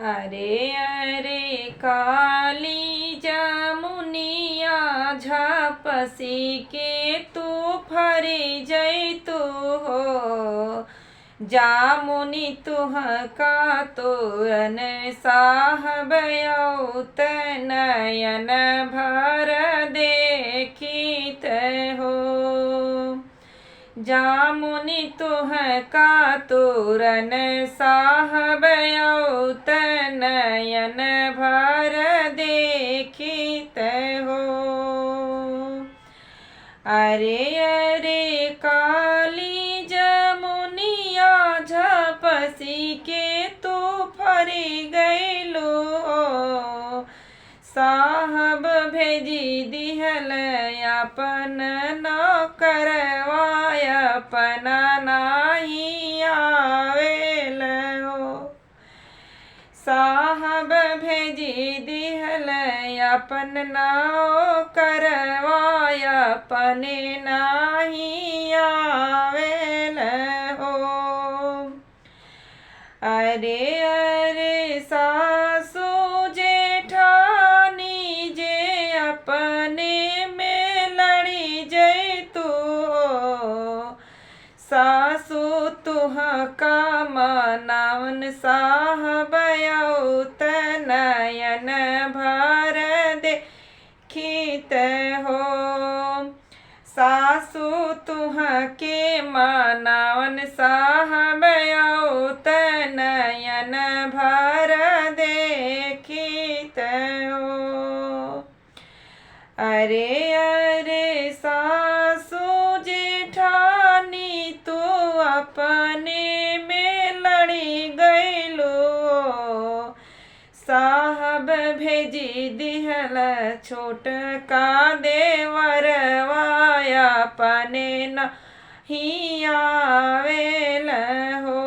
अरे अरे काली जमुनिया झपसी के तू फरी जैतु हो। जामुनि तुह का तोरन साहबयौत नयन भर देखित हो। जामुनि तुह का तोरन साहबयौत नयन भर देखित हो। अरे अरे काली जमुनिया झपसी के तू फरी गैलो। साहब भेजी दिहल अपन नौकरवा अपना नाही आवेल हो। साहब भेजी दिहल अपन नौकरवा अपने नाही आवेल हो। अरे अरे सासू जेठानी जे अपने में लड़ी जैतु हो। सासू तुह का मनावन साहबयौत नयन भर देखित हो। सासू तुह के मनावन साहबयौत नयन भर देखित हो। अरे अरे सासू जेठानी तू अपने में लड़ी गैलो। साहब भेजी दिहल छोट का देवरवा अपने नहीं आवेल हो।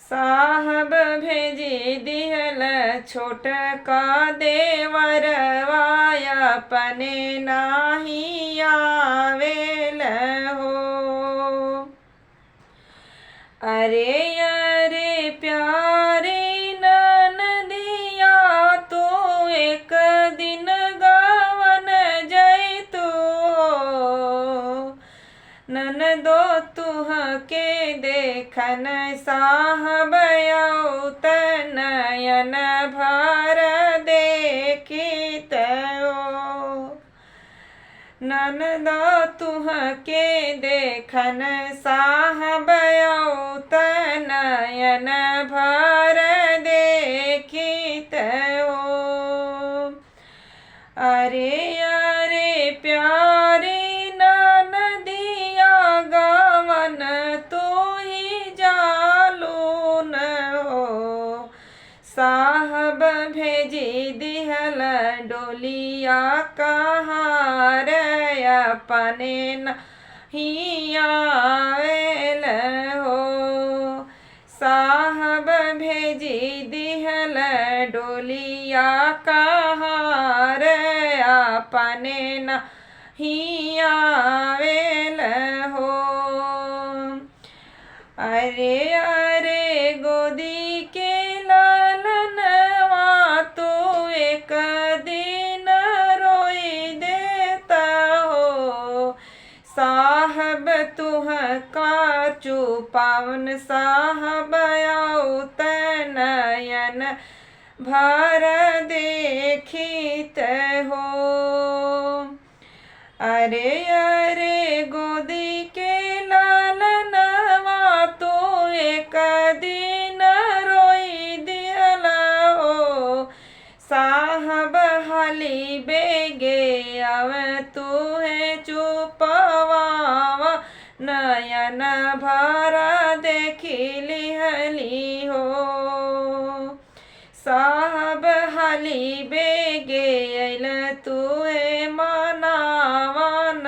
साहब भेजी दिहल छोट का देवरवा अपने नाही आवेल हो। अरे अरे प्यारे ननदिया तो एक दिन गावन जैतु हो। ननदो तुह के देखन साहबयौत नयन भर देखित हो। ननदो तुह के देखन साहबयौत नयन भर देखित हो। अरे अरे प्यारे ननदिया गावन तो ही जालून हो। साहब भेजी दिहल डोलिया कहार अपने नहीं आवेल हो। साहब भेजी दिहल डोलिया कहार अपने नहीं आवेल हो। अरे अरे गोदी के लालनवा तो एक दिन रोई देता हो। साहब तुह का चुपावन साहबयौत नयन भर देखित हो। अरे अरे गोदी के लालनवा तो एक दिन रोई दिहल हो। साहब हाली बेगे आव तुहे चुपवावा नयन भर देखी लिहली हो। साहब हाली बेगे अइल तुहे मनावन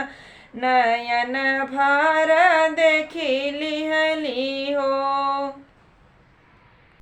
नयन भर देखी लिहली हो।